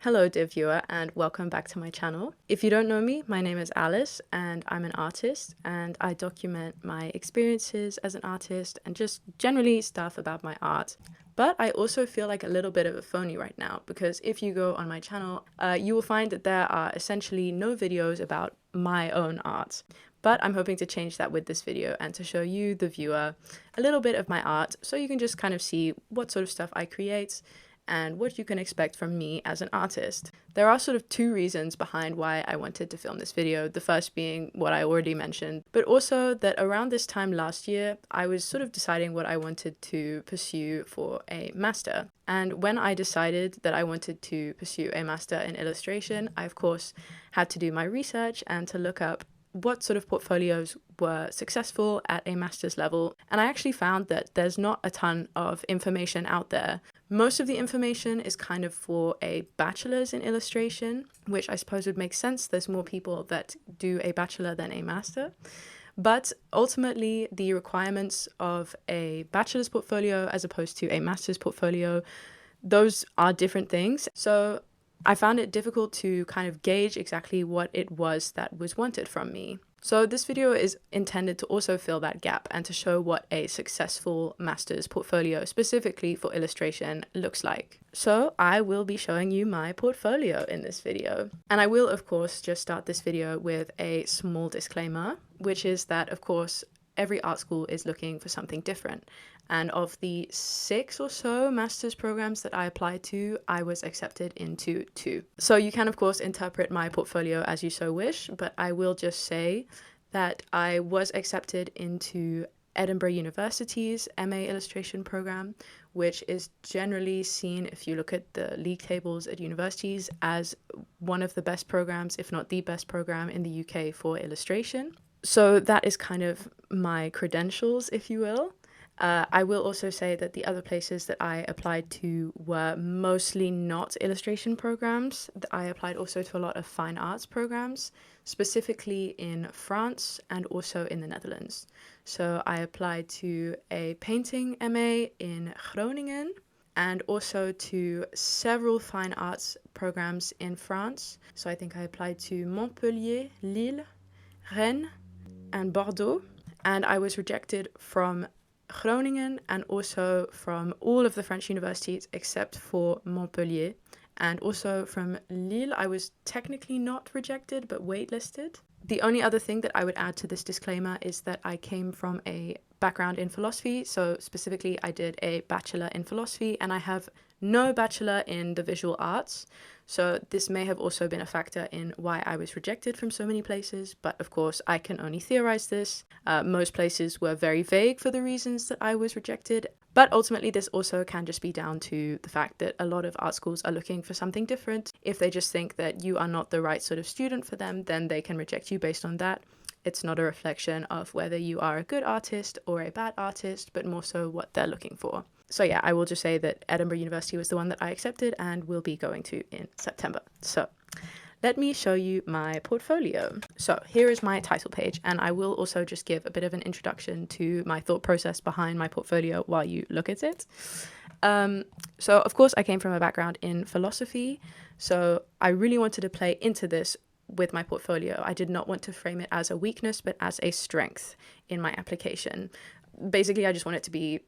Hello dear viewer and welcome back to my channel. If you don't know me, my name is Alice and I'm an artist and I document my experiences as an artist and just generally stuff about my art. But I also feel like a little bit of a phony right now because if you go on my channel, you will find that there are essentially no videos about my own art. But I'm hoping to change that with this video and to show you, the viewer, a little bit of my art so you can just kind of see what sort of stuff I create and what you can expect from me as an artist. There are sort of two reasons behind why I wanted to film this video, the first being what I already mentioned, but also that around this time last year, I was sort of deciding what I wanted to pursue for a master. And when I decided that I wanted to pursue a master in illustration, I of course had to do my research and to look up what sort of portfolios were successful at a master's level. And I actually found that there's not a ton of information out there. Most of the information is kind of for a bachelor's in illustration, which I suppose would make sense. There's more people that do a bachelor than a master. But ultimately, the requirements of a bachelor's portfolio as opposed to a master's portfolio, those are different things. So I found it difficult to kind of gauge exactly what it was that was wanted from me. So this video is intended to also fill that gap and to show what a successful master's portfolio specifically for illustration looks like. So I will be showing you my portfolio in this video. And I will of course just start this video with a small disclaimer, which is that of course every art school is looking for something different. And of the 6 or so master's programs that I applied to, I was accepted into 2. So you can of course interpret my portfolio as you so wish, but I will just say that I was accepted into Edinburgh University's MA illustration program, which is generally seen, if you look at the league tables at universities, as one of the best programs, if not the best program in the UK for illustration. So that is kind of my credentials, if you will. I will also say that the other places that I applied to were mostly not illustration programs. I applied also to a lot of fine arts programs, specifically in France and also in the Netherlands. So I applied to a painting MA in Groningen and also to several fine arts programs in France. So I think I applied to Montpellier, Lille, Rennes, and Bordeaux, and I was rejected from Groningen and also from all of the French universities except for Montpellier, and also from Lille I was technically not rejected but waitlisted. The only other thing that I would add to this disclaimer is that I came from a background in philosophy, so specifically I did a bachelor in philosophy and I have no bachelor in the visual arts, so this may have also been a factor in why I was rejected from so many places, but of course I can only theorize this. Most places were very vague for the reasons that I was rejected, but ultimately this also can just be down to the fact that a lot of art schools are looking for something different. If they just think that you are not the right sort of student for them, then they can reject you based on that. It's not a reflection of whether you are a good artist or a bad artist, but more so what they're looking for. So yeah, I will just say that Edinburgh University was the one that I accepted and will be going to in September. So let me show you my portfolio. So here is my title page, and I will also just give a bit of an introduction to my thought process behind my portfolio while you look at it. So of course I came from a background in philosophy, so I really wanted to play into this with my portfolio. I did not want to frame it as a weakness, but as a strength in my application. Basically, I just want it to be,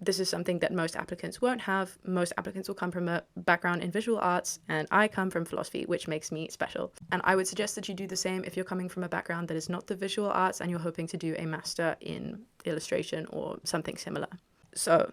this is something that most applicants won't have. Most applicants will come from a background in visual arts, and I come from philosophy, which makes me special. And I would suggest that you do the same if you're coming from a background that is not the visual arts and you're hoping to do a master in illustration or something similar. So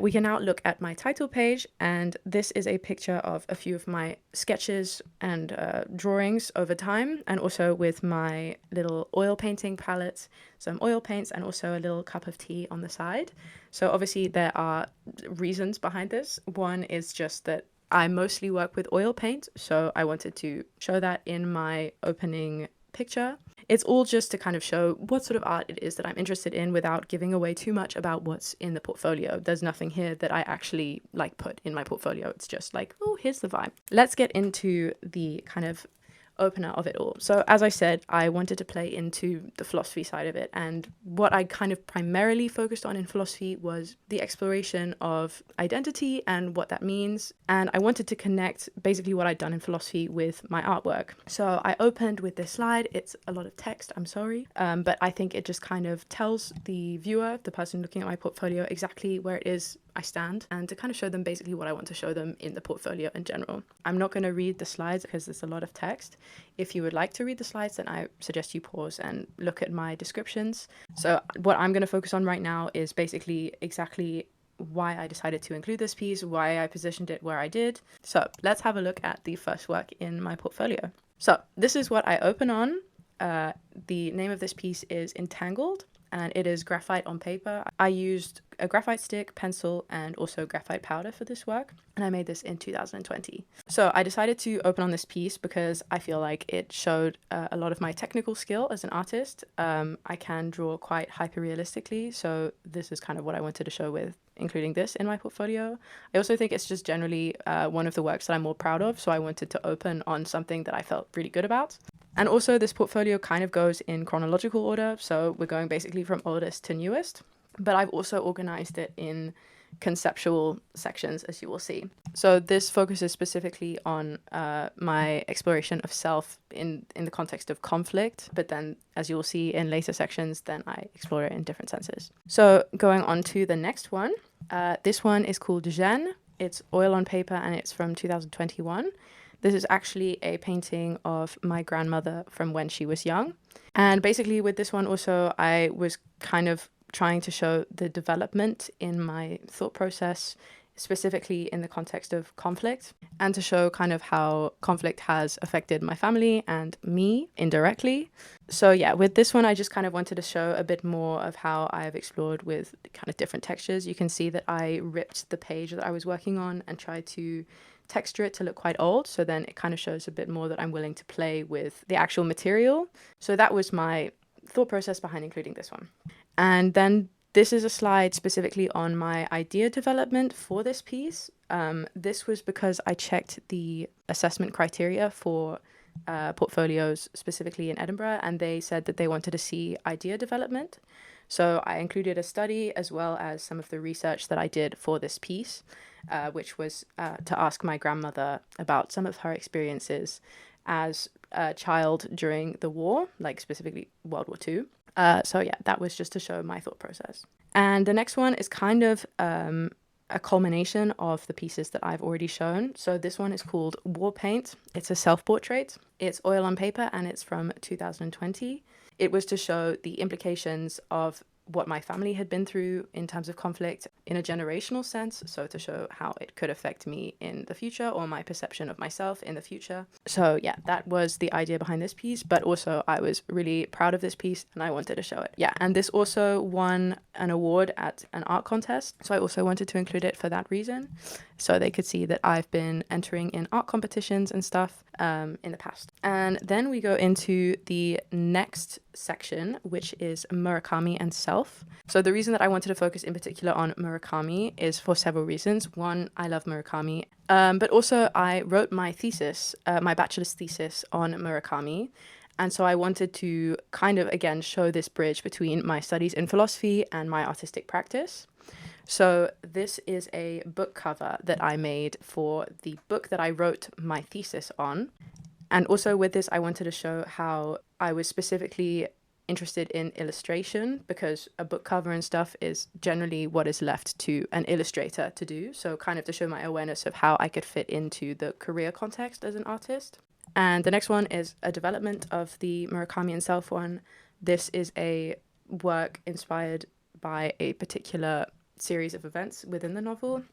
we can now look at my title page, and this is a picture of a few of my sketches and drawings over time, and also with my little oil painting palette, some oil paints, and also a little cup of tea on the side. So obviously there are reasons behind this. One is just that I mostly work with oil paint, so I wanted to show that in my opening picture. It's all just to kind of show what sort of art it is that I'm interested in without giving away too much about what's in the portfolio. There's nothing here that I actually put in my portfolio. It's just like, oh, here's the vibe. Let's get into the kind of opener of it all. So as I said, I wanted to play into the philosophy side of it, and what I kind of primarily focused on in philosophy was the exploration of identity and what that means, and I wanted to connect basically what I'd done in philosophy with my artwork. So I opened with this slide. It's a lot of text, I'm sorry, but I think it just kind of tells the viewer, the person looking at my portfolio, exactly where it is I stand, and to kind of show them basically what I want to show them in the portfolio in general. I'm not going to read the slides because there's a lot of text. If you would like to read the slides, then I suggest you pause and look at my descriptions. So what I'm going to focus on right now is basically exactly why I decided to include this piece, why I positioned it where I did. So let's have a look at the first work in my portfolio. So this is what I open on. The name of this piece is Entangled, and it is graphite on paper. I used a graphite stick, pencil, and also graphite powder for this work, and I made this in 2020. So I decided to open on this piece because I feel like it showed a lot of my technical skill as an artist. I can draw quite hyper-realistically, so this is kind of what I wanted to show with including this in my portfolio. I also think it's just generally one of the works that I'm more proud of, so I wanted to open on something that I felt really good about. And also this portfolio kind of goes in chronological order, so we're going basically from oldest to newest, but I've also organized it in conceptual sections, as you will see. So this focuses specifically on my exploration of self in the context of conflict, but then as you will see in later sections, then I explore it in different senses. So going on to the next one, this one is called Gêne. It's oil on paper and it's from 2021. This is actually a painting of my grandmother from when she was young. And basically with this one also, I was kind of trying to show the development in my thought process, specifically in the context of conflict, and to show kind of how conflict has affected my family and me indirectly. So yeah, with this one, I just kind of wanted to show a bit more of how I've explored with kind of different textures. You can see that I ripped the page that I was working on and tried to texture it to look quite old, so then it kind of shows a bit more that I'm willing to play with the actual material. So that was my thought process behind including this one. And then this is a slide specifically on my idea development for this piece. This was because I checked the assessment criteria for portfolios specifically in Edinburgh, and they said that they wanted to see idea development. So I included a study as well as some of the research that I did for this piece, which was to ask my grandmother about some of her experiences as a child during the war, like specifically World War II. So yeah, that was just to show my thought process. And the next one is kind of a culmination of the pieces that I've already shown. So this one is called War Paint. It's a self-portrait. It's oil on paper and it's from 2020. It was to show the implications of what my family had been through in terms of conflict in a generational sense, so to show how it could affect me in the future or my perception of myself in the future. So yeah, that was the idea behind this piece, but also I was really proud of this piece and I wanted to show it. Yeah, and this also won an award at an art contest, so I also wanted to include it for that reason, so they could see that I've been entering in art competitions and stuff in the past. And then we go into the next section, which is Murakami and self. So the reason that I wanted to focus in particular on Murakami is for several reasons. One, I love Murakami, but also I wrote my thesis, my bachelor's thesis on Murakami. And so I wanted to kind of, again, show this bridge between my studies in philosophy and my artistic practice. So this is a book cover that I made for the book that I wrote my thesis on. And also with this, I wanted to show how I was specifically interested in illustration, because a book cover and stuff is generally what is left to an illustrator to do. So kind of to show my awareness of how I could fit into the career context as an artist. And the next one is a development of the Murakami and self one. This is a work inspired by a particular series of events within the novel.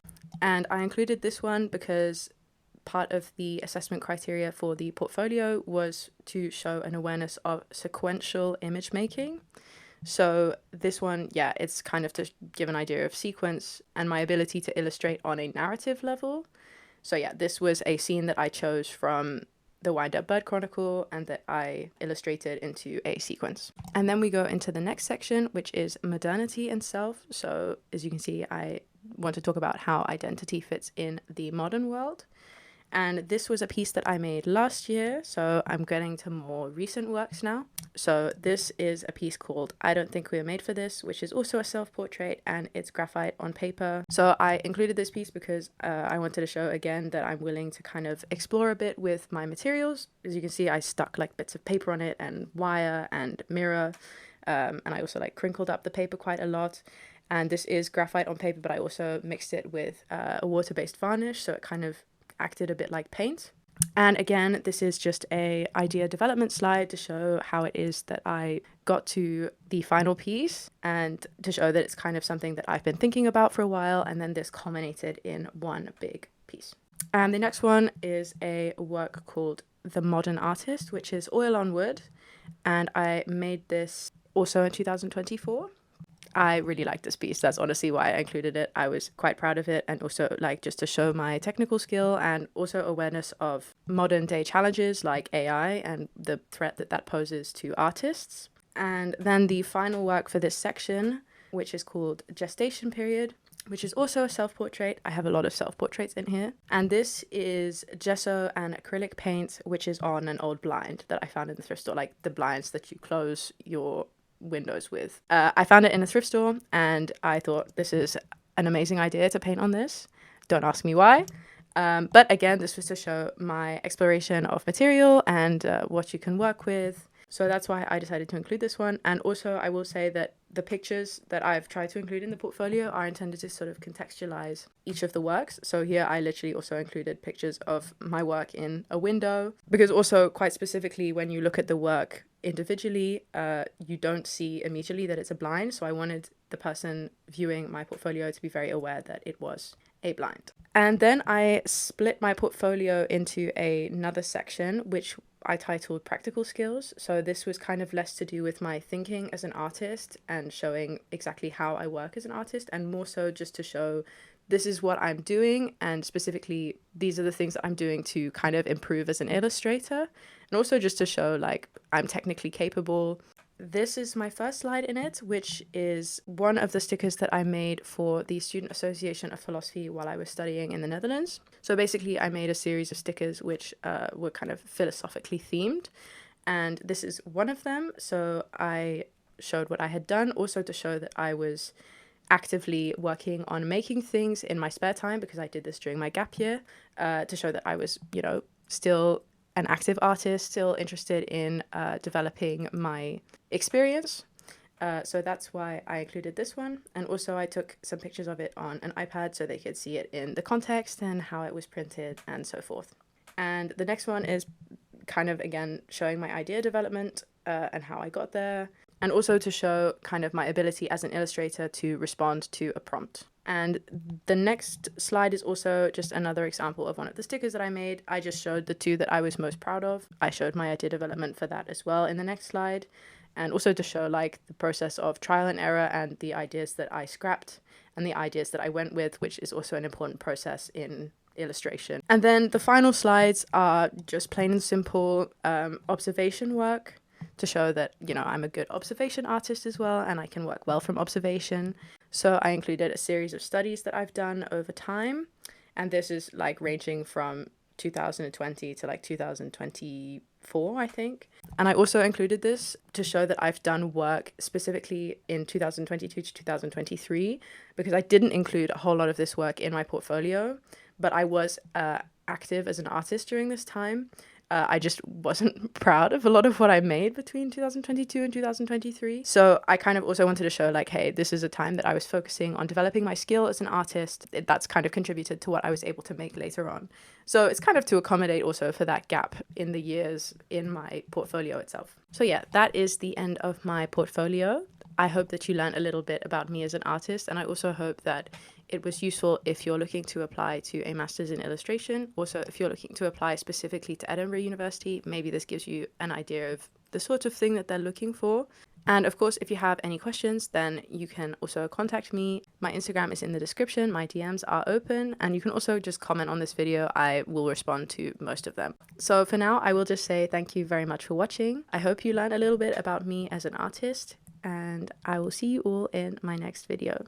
And I included this one because part of the assessment criteria for the portfolio was to show an awareness of sequential image making. So this one, yeah, it's kind of to give an idea of sequence and my ability to illustrate on a narrative level. So yeah, this was a scene that I chose from the Wind Up Bird Chronicle and that I illustrated into a sequence. And then we go into the next section, which is modernity and self. So as you can see, I want to talk about how identity fits in the modern world. And this was a piece that I made last year, so I'm getting to more recent works now. So this is a piece called I Don't Think We Were Made for This, which is also a self-portrait, and it's graphite on paper. So I included this piece because I wanted to show again that I'm willing to kind of explore a bit with my materials. As you can see, I stuck like bits of paper on it and wire and mirror, and I also like crinkled up the paper quite a lot. And this is graphite on paper, but I also mixed it with a water-based varnish, so it kind of acted a bit like paint. And again, this is just a idea development slide to show how it is that I got to the final piece, and to show that it's kind of something that I've been thinking about for a while, and then this culminated in one big piece. And the next one is a work called The Modern Artist, which is oil on wood, and I made this also in 2024. I really liked this piece. That's honestly why I included it. I was quite proud of it, and also like just to show my technical skill and also awareness of modern day challenges like AI and the threat that that poses to artists. And then the final work for this section, which is called Gestation Period, which is also a self-portrait. I have a lot of self-portraits in here. And this is gesso and acrylic paint, which is on an old blind that I found in the thrift store, like the blinds that you close your windows with. I found it in a thrift store, and I thought this is an amazing idea to paint on this. Don't ask me why. But again, this was to show my exploration of material and what you can work with. So that's why I decided to include this one. And also I will say that the pictures that I've tried to include in the portfolio are intended to sort of contextualize each of the works. So here I literally also included pictures of my work in a window, because also quite specifically when you look at the work individually, you don't see immediately that it's a blind. So I wanted the person viewing my portfolio to be very aware that it was a blind. And then I split my portfolio into another section, which I titled Practical Skills. So this was kind of less to do with my thinking as an artist and showing exactly how I work as an artist, and more so just to show this is what I'm doing, and specifically these are the things that I'm doing to kind of improve as an illustrator, and also just to show like I'm technically capable. This is my first slide in it, which is one of the stickers that I made for the Student Association of Philosophy while I was studying in the Netherlands. So basically I made a series of stickers which were kind of philosophically themed, and this is one of them. So I showed what I had done, also to show that I was actively working on making things in my spare time, because I did this during my gap year, to show that I was, you know, still an active artist, still interested in developing my experience. So that's why I included this one. And also I took some pictures of it on an iPad so they could see it in the context and how it was printed and so forth. And the next one is kind of, again, showing my idea development and how I got there, and also to show kind of my ability as an illustrator to respond to a prompt. And the next slide is also just another example of one of the stickers that I made. I just showed the two that I was most proud of. I showed my idea development for that as well in the next slide, and also to show like the process of trial and error and the ideas that I scrapped and the ideas that I went with, which is also an important process in illustration. And then the final slides are just plain and simple observation work, to show that, you know, I'm a good observation artist as well, and I can work well from observation. So I included a series of studies that I've done over time, and this is like ranging from 2020 to like 2024, I think. And I also included this to show that I've done work specifically in 2022 to 2023, because I didn't include a whole lot of this work in my portfolio, but I was active as an artist during this time. I just wasn't proud of a lot of what I made between 2022 and 2023. So I kind of also wanted to show like, hey, this is a time that I was focusing on developing my skill as an artist. That's kind of contributed to what I was able to make later on. So it's kind of to accommodate also for that gap in the years in my portfolio itself. So yeah, that is the end of my portfolio. I hope that you learned a little bit about me as an artist, and I also hope that it was useful if you're looking to apply to a master's in illustration. Also, if you're looking to apply specifically to Edinburgh University, maybe this gives you an idea of the sort of thing that they're looking for. And of course, if you have any questions, then you can also contact me. My Instagram is in the description, my DMs are open, and you can also just comment on this video. I will respond to most of them. So for now, I will just say thank you very much for watching. I hope you learned a little bit about me as an artist, and I will see you all in my next video.